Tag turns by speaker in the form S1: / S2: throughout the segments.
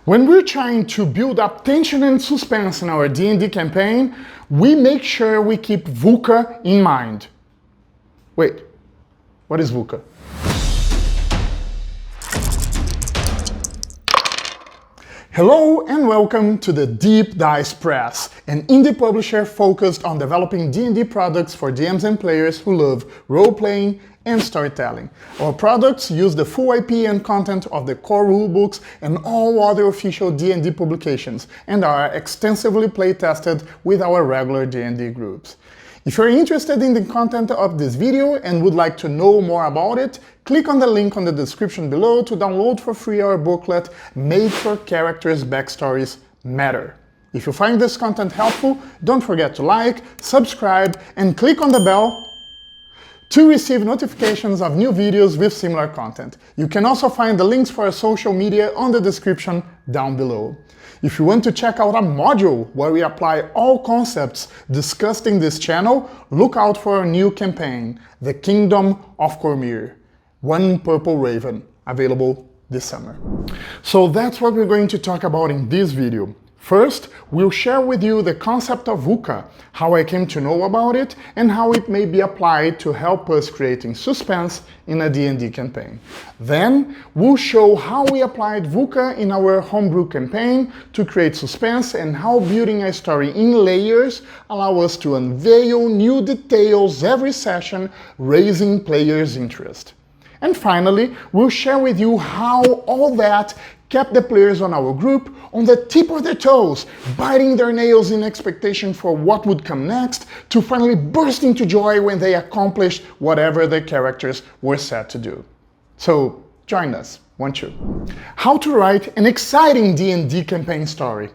S1: When we're trying to build up tension and suspense in our D&D campaign, we make sure we keep VUCA in mind. Wait, what is VUCA? Hello and welcome to the Deep Dice Press, an indie publisher focused on developing D&D products for DMs and players who love role-playing and storytelling. Our products use the full IP and content of the core rulebooks and all other official D&D publications and are extensively play-tested with our regular D&D groups. If you're interested in the content of this video and would like to know more about it, click on the link on the description below to download for free our booklet, Made for Characters Backstories Matter. If you find this content helpful, don't forget to like, subscribe, and click on the bell to receive notifications of new videos with similar content. You can also find the links for our social media on the description down below. If you want to check out a module where we apply all concepts discussed in this channel, look out for our new campaign, The Kingdom of Cormyr, One Purple Raven, available this summer. So that's what we're going to talk about in this video. First, we'll share with you the concept of VUCA, how I came to know about it, and how it may be applied to help us creating suspense in a D&D campaign. Then, we'll show how we applied VUCA in our homebrew campaign to create suspense and how building a story in layers allow us to unveil new details every session, raising players' interest. And finally, we'll share with you how all that kept the players on our group on the tip of their toes, biting their nails in expectation for what would come next, to finally burst into joy when they accomplished whatever their characters were set to do. So join us, won't you? How to write an exciting D&D campaign story.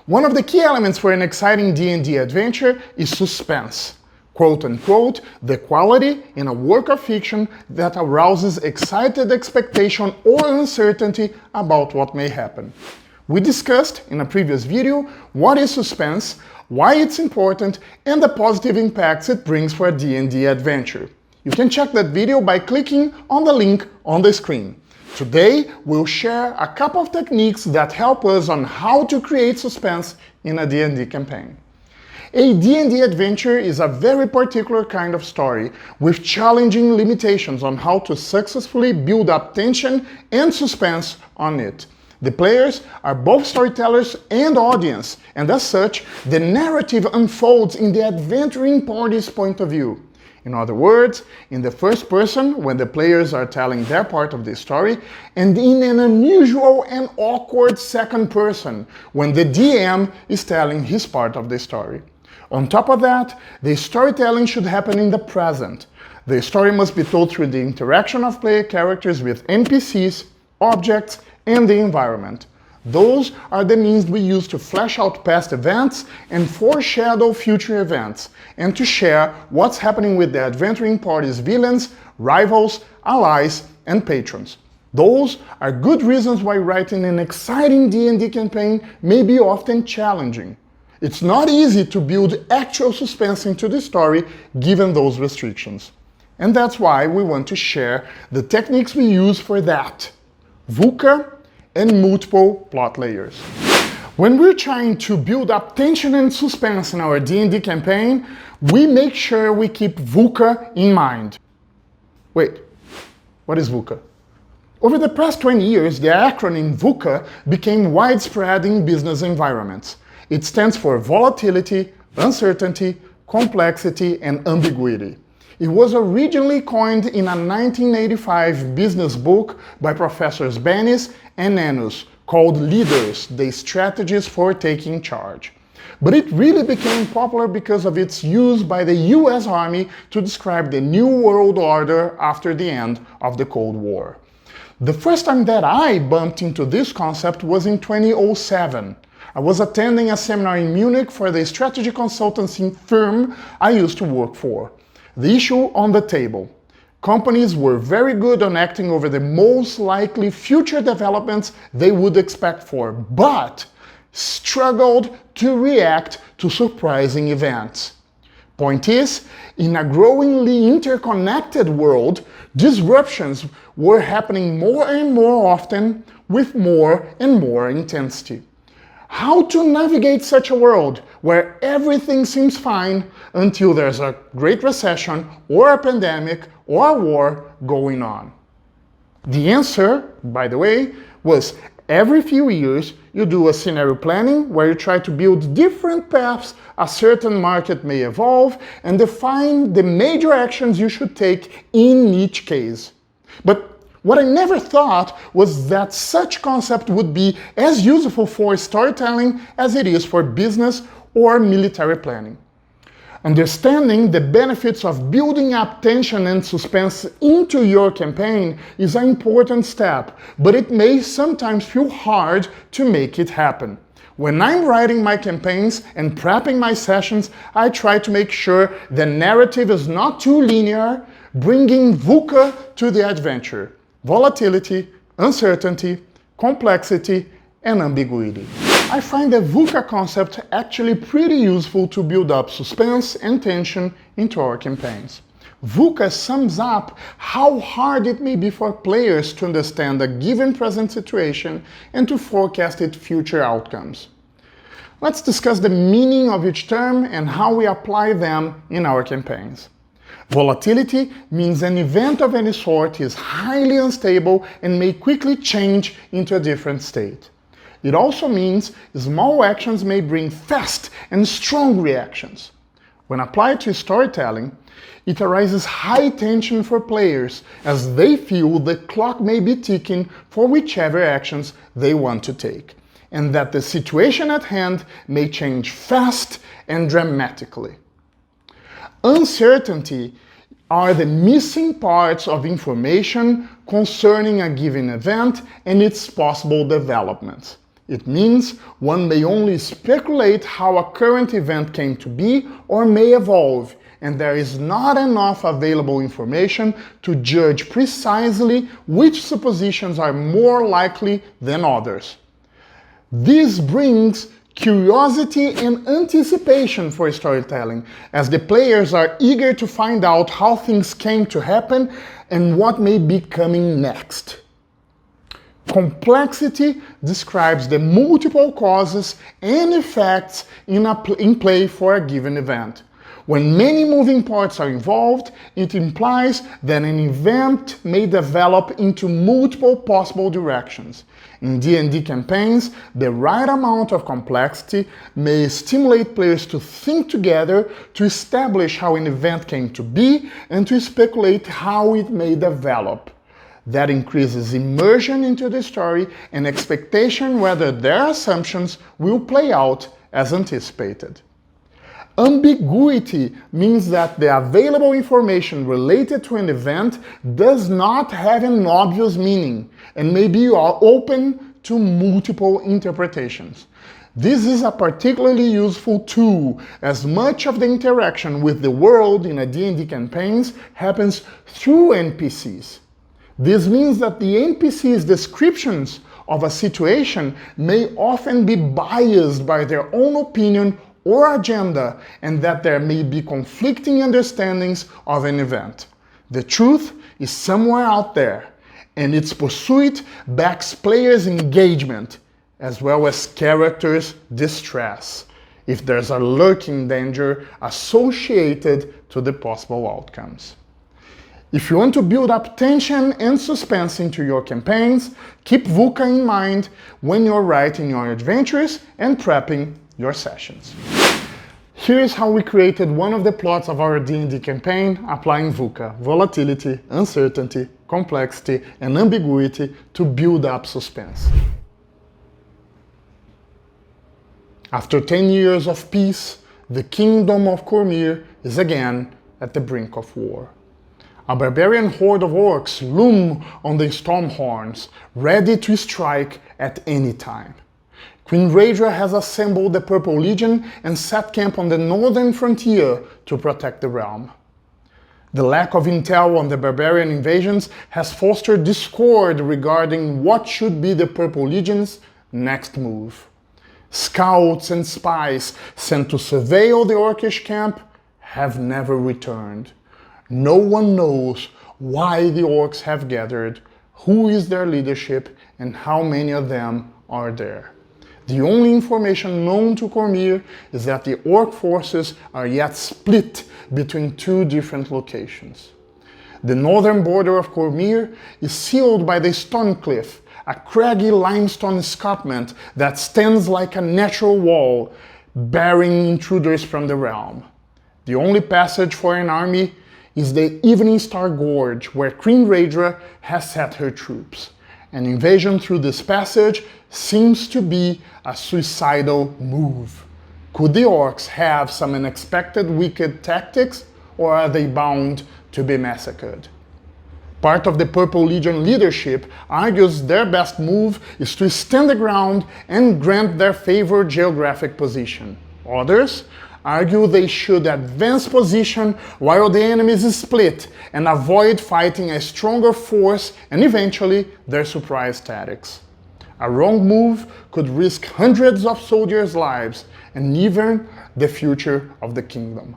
S1: One of the key elements for an exciting D&D adventure is suspense. Quote-unquote, the quality in a work of fiction that arouses excited expectation or uncertainty about what may happen. We discussed in a previous video what is suspense, why it's important, and the positive impacts it brings for a D&D adventure. You can check that video by clicking on the link on the screen. Today, we'll share a couple of techniques that help us on how to create suspense in a D&D campaign. A D&D adventure is a very particular kind of story, with challenging limitations on how to successfully build up tension and suspense on it. The players are both storytellers and audience, and as such, the narrative unfolds in the adventuring party's point of view. In other words, in the first person when the players are telling their part of the story, and in an unusual and awkward second person when the DM is telling his part of the story. On top of that, the storytelling should happen in the present. The story must be told through the interaction of player characters with NPCs, objects, and the environment. Those are the means we use to flesh out past events and foreshadow future events, and to share what's happening with the adventuring party's villains, rivals, allies, and patrons. Those are good reasons why writing an exciting D&D campaign may be often challenging. It's not easy to build actual suspense into the story given those restrictions. And that's why we want to share the techniques we use for that: VUCA and multiple plot layers. When we're trying to build up tension and suspense in our D&D campaign, we make sure we keep VUCA in mind. Wait, what is VUCA? Over the past 20 years, the acronym VUCA became widespread in business environments. It stands for volatility, uncertainty, complexity, and ambiguity. It was originally coined in a 1985 business book by Professors Bennis and Nanus called Leaders, the Strategies for Taking Charge. But it really became popular because of its use by the US Army to describe the New World Order after the end of the Cold War. The first time that I bumped into this concept was in 2007. I was attending a seminar in Munich for the strategy consultancy firm I used to work for. The issue on the table: companies were very good on acting over the most likely future developments they would expect for, but struggled to react to surprising events. Point is, in a growingly interconnected world, disruptions were happening more and more often, with more and more intensity. How to navigate such a world where everything seems fine until there's a great recession or a pandemic or a war going on? The answer, by the way, was every few years you do a scenario planning where you try to build different paths a certain market may evolve and define the major actions you should take in each case. But what I never thought was that such concept would be as useful for storytelling as it is for business or military planning. Understanding the benefits of building up tension and suspense into your campaign is an important step, but it may sometimes feel hard to make it happen. When I'm writing my campaigns and prepping my sessions, I try to make sure the narrative is not too linear, bringing VUCA to the adventure: volatility, uncertainty, complexity, and ambiguity. I find the VUCA concept actually pretty useful to build up suspense and tension into our campaigns. VUCA sums up how hard it may be for players to understand a given present situation and to forecast its future outcomes. Let's discuss the meaning of each term and how we apply them in our campaigns. Volatility means an event of any sort is highly unstable and may quickly change into a different state. It also means small actions may bring fast and strong reactions. When applied to storytelling, it arises high tension for players as they feel the clock may be ticking for whichever actions they want to take, and that the situation at hand may change fast and dramatically. Uncertainty are the missing parts of information concerning a given event and its possible developments. It means one may only speculate how a current event came to be or may evolve, and there is not enough available information to judge precisely which suppositions are more likely than others. This brings curiosity and anticipation for storytelling, as the players are eager to find out how things came to happen and what may be coming next. Complexity describes the multiple causes and effects in play for a given event. When many moving parts are involved, it implies that an event may develop into multiple possible directions. In D&D campaigns, the right amount of complexity may stimulate players to think together to establish how an event came to be and to speculate how it may develop. That increases immersion into the story and expectation whether their assumptions will play out as anticipated. Ambiguity means that the available information related to an event does not have an obvious meaning and may be open to multiple interpretations. This is a particularly useful tool, as much of the interaction with the world in a D&D campaigns happens through NPCs. This means that the NPC's descriptions of a situation may often be biased by their own opinion or agenda, and that there may be conflicting understandings of an event. The truth is somewhere out there, and its pursuit backs players' engagement, as well as characters' distress, if there's a lurking danger associated to the possible outcomes. If you want to build up tension and suspense into your campaigns, keep VUCA in mind when you're writing your adventures and prepping your sessions. Here is how we created one of the plots of our D&D campaign applying VUCA, volatility, uncertainty, complexity, and ambiguity to build up suspense. After 10 years of peace, the kingdom of Cormyr is again at the brink of war. A barbarian horde of orcs loom on the storm horns, ready to strike at any time. Queen Raedra has assembled the Purple Legion and set camp on the northern frontier to protect the realm. The lack of intel on the barbarian invasions has fostered discord regarding what should be the Purple Legion's next move. Scouts and spies sent to surveil the orcish camp have never returned. No one knows why the orcs have gathered, who is their leadership, and how many of them are there. The only information known to Cormyr is that the orc forces are yet split between two different locations. The northern border of Cormyr is sealed by the Stone Cliff, a craggy limestone escarpment that stands like a natural wall, barring intruders from the realm. The only passage for an army is the Evening Star Gorge, where Queen Raedra has set her troops. An invasion through this passage seems to be a suicidal move. Could the orcs have some unexpected wicked tactics, or are they bound to be massacred? Part of the Purple Legion leadership argues their best move is to stand the ground and grant their favored geographic position. Others argue they should advance position while the enemy is split and avoid fighting a stronger force and eventually their surprise tactics. A wrong move could risk hundreds of soldiers' lives and even the future of the kingdom.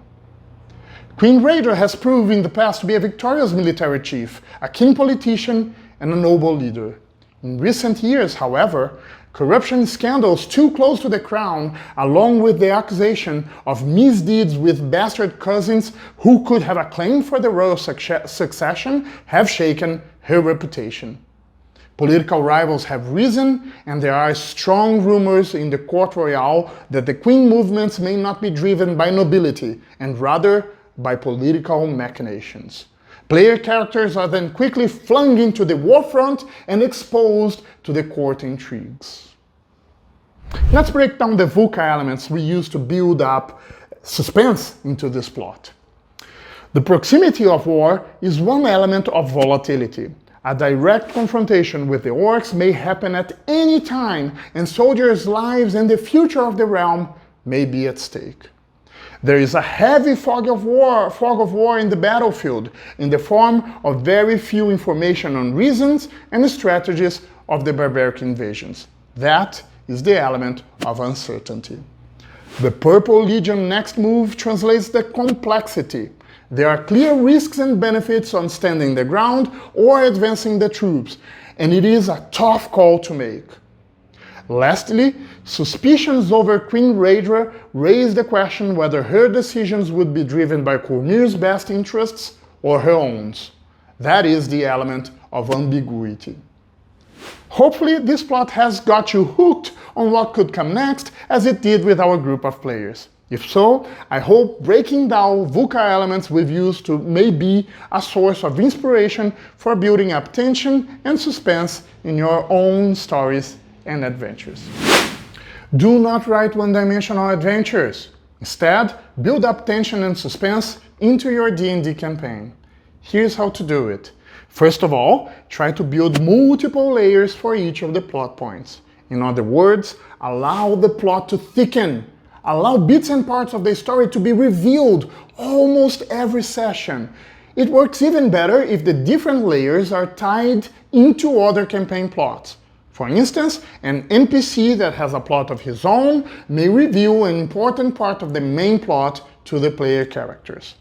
S1: Queen Raedra has proved in the past to be a victorious military chief, a keen politician, and a noble leader. In recent years, however, corruption scandals too close to the crown, along with the accusation of misdeeds with bastard cousins who could have a claim for the royal succession, have shaken her reputation. Political rivals have risen, and there are strong rumors in the court royal that the queen movements may not be driven by nobility, and rather by political machinations. Player characters are then quickly flung into the warfront and exposed to the court intrigues. Let's break down the VUCA elements we use to build up suspense into this plot. The proximity of war is one element of volatility. A direct confrontation with the orcs may happen at any time, and soldiers' lives and the future of the realm may be at stake. There is a heavy fog of war in the battlefield, in the form of very few information on reasons and strategies of the barbaric invasions. That is the element of uncertainty. The Purple Legion next move translates the complexity. There are clear risks and benefits on standing the ground or advancing the troops, and it is a tough call to make. Lastly, suspicions over Queen Raedra raise the question whether her decisions would be driven by Cormyr's best interests or her own. That is the element of ambiguity. Hopefully, this plot has got you hooked on what could come next, as it did with our group of players. If so, I hope breaking down VUCA elements with you may be a source of inspiration for building up tension and suspense in your own stories and adventures. Do not write one-dimensional adventures. Instead, build up tension and suspense into your D&D campaign. Here's how to do it. First of all, try to build multiple layers for each of the plot points. In other words, allow the plot to thicken. Allow bits and parts of the story to be revealed almost every session. It works even better if the different layers are tied into other campaign plots. For instance, an NPC that has a plot of his own may reveal an important part of the main plot to the player characters.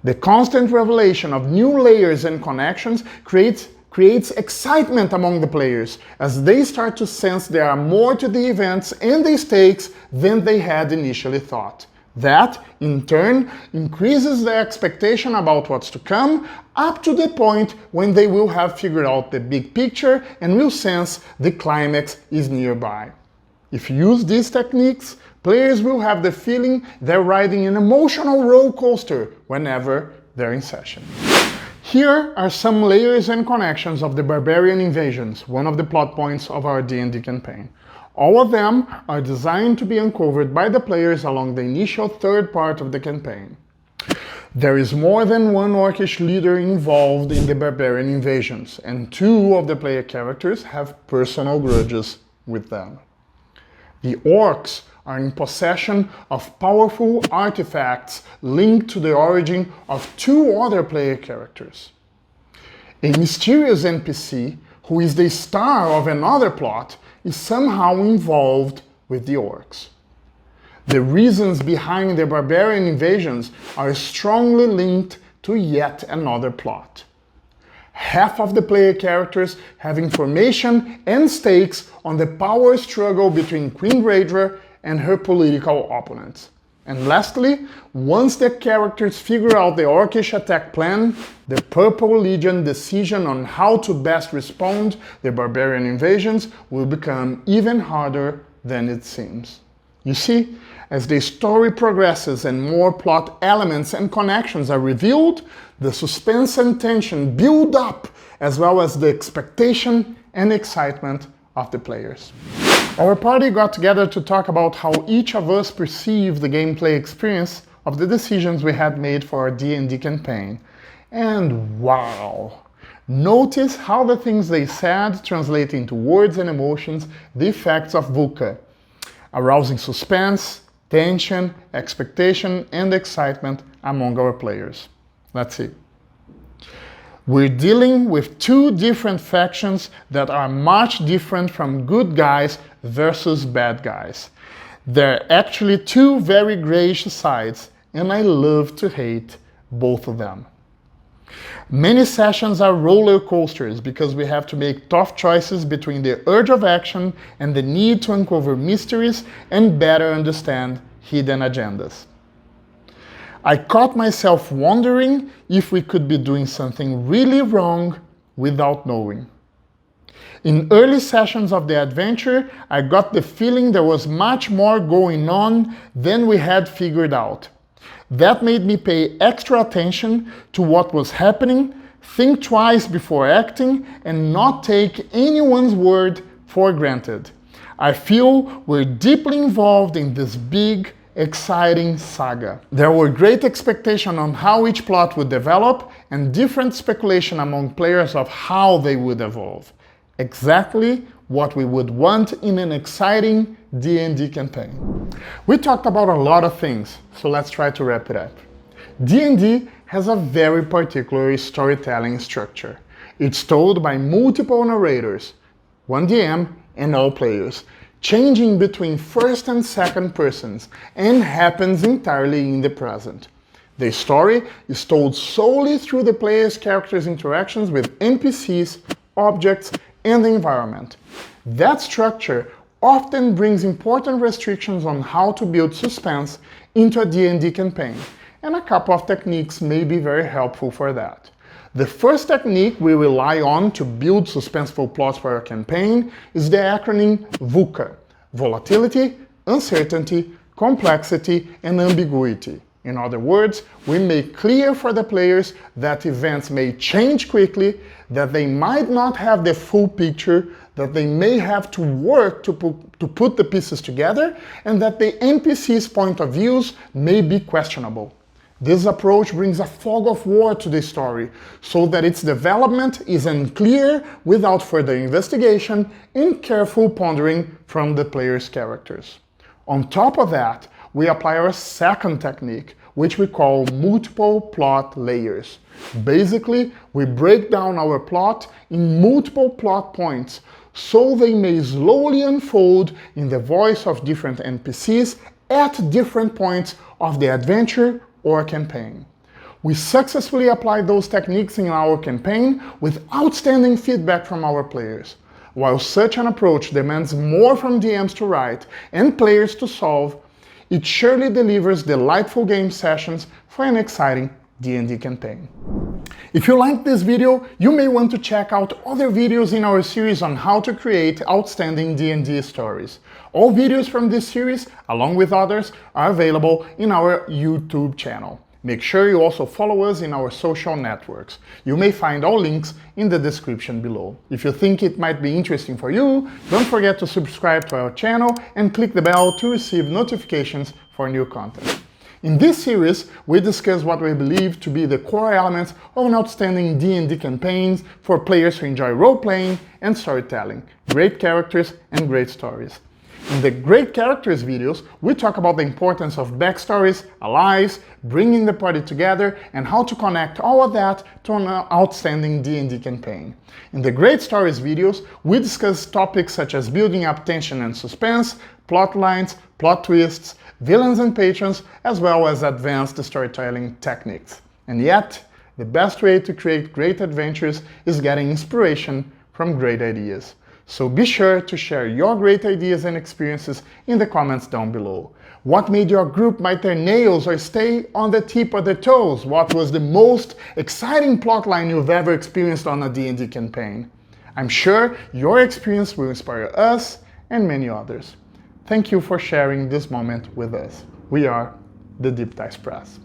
S1: The constant revelation of new layers and connections creates excitement among the players, as they start to sense there are more to the events and the stakes than they had initially thought. That, in turn, increases their expectation about what's to come, up to the point when they will have figured out the big picture and will sense the climax is nearby. If you use these techniques, players will have the feeling they're riding an emotional roller coaster whenever they're in session. Here are some layers and connections of the barbarian invasions, one of the plot points of our D&D campaign. All of them are designed to be uncovered by the players along the initial third part of the campaign. There is more than one orcish leader involved in the barbarian invasions, and two of the player characters have personal grudges with them. The orcs are in possession of powerful artifacts linked to the origin of two other player characters. A mysterious NPC, who is the star of another plot, is somehow involved with the orcs. The reasons behind the barbarian invasions are strongly linked to yet another plot. Half of the player characters have information and stakes on the power struggle between Queen Raedra and her political opponents. And lastly, once the characters figure out the Orcish attack plan, the Purple Legion decision on how to best respond to the barbarian invasions will become even harder than it seems. You see, as the story progresses and more plot elements and connections are revealed, the suspense and tension build up, as well as the expectation and excitement of the players. Our party got together to talk about how each of us perceived the gameplay experience of the decisions we had made for our D&D campaign. And wow! Notice how the things they said translate into words and emotions the effects of VUCA, arousing suspense, tension, expectation, and excitement among our players. Let's see. We're dealing with two different factions that are much different from good guys versus bad guys. They're actually two very grayish sides, and I love to hate both of them. Many sessions are roller coasters because we have to make tough choices between the urge of action and the need to uncover mysteries and better understand hidden agendas. I caught myself wondering if we could be doing something really wrong without knowing. In early sessions of the adventure, I got the feeling there was much more going on than we had figured out. That made me pay extra attention to what was happening, think twice before acting, and not take anyone's word for granted. I feel we're deeply involved in this big, exciting saga. There were great expectations on how each plot would develop and different speculation among players of how they would evolve. Exactly what we would want in an exciting D&D campaign. We talked about a lot of things, so let's try to wrap it up. D&D has a very particular storytelling structure. It's told by multiple narrators, one DM and all players, changing between first and second persons, and happens entirely in the present. The story is told solely through the player's character's interactions with NPCs, objects, and the environment. That structure often brings important restrictions on how to build suspense into a D&D campaign, and a couple of techniques may be very helpful for that. The first technique we rely on to build suspenseful plots for our campaign is the acronym VUCA: volatility, uncertainty, complexity, and ambiguity. In other words, we make clear for the players that events may change quickly, that they might not have the full picture, that they may have to work to put the pieces together, and that the NPC's point of views may be questionable. This approach brings a fog of war to the story, so that its development is unclear without further investigation and careful pondering from the player's characters. On top of that, we apply our second technique, which we call multiple plot layers. Basically, we break down our plot in multiple plot points, so they may slowly unfold in the voice of different NPCs at different points of the adventure or campaign. We successfully applied those techniques in our campaign with outstanding feedback from our players. While such an approach demands more from DMs to write and players to solve, it surely delivers delightful game sessions for an exciting D&D campaign. If you liked this video, you may want to check out other videos in our series on how to create outstanding D&D stories. All videos from this series, along with others, are available in our YouTube channel. Make sure you also follow us in our social networks. You may find all links in the description below. If you think it might be interesting for you, don't forget to subscribe to our channel and click the bell to receive notifications for new content. In this series, we discuss what we believe to be the core elements of an outstanding D&D campaign for players who enjoy role-playing and storytelling, great characters and great stories. In the Great Characters videos, we talk about the importance of backstories, allies, bringing the party together, and how to connect all of that to an outstanding D&D campaign. In the Great Stories videos, we discuss topics such as building up tension and suspense, plot lines, plot twists, villains and patrons, as well as advanced storytelling techniques. And yet, The best way to create great adventures is getting inspiration from great ideas. So be sure to share your great ideas and experiences in the comments down below. What made your group bite their nails or stay on the tip of their toes? What was the most exciting plotline you've ever experienced on a D&D campaign? I'm sure your experience will inspire us and many others. Thank you for sharing this moment with us. We are the Deep Dice Press.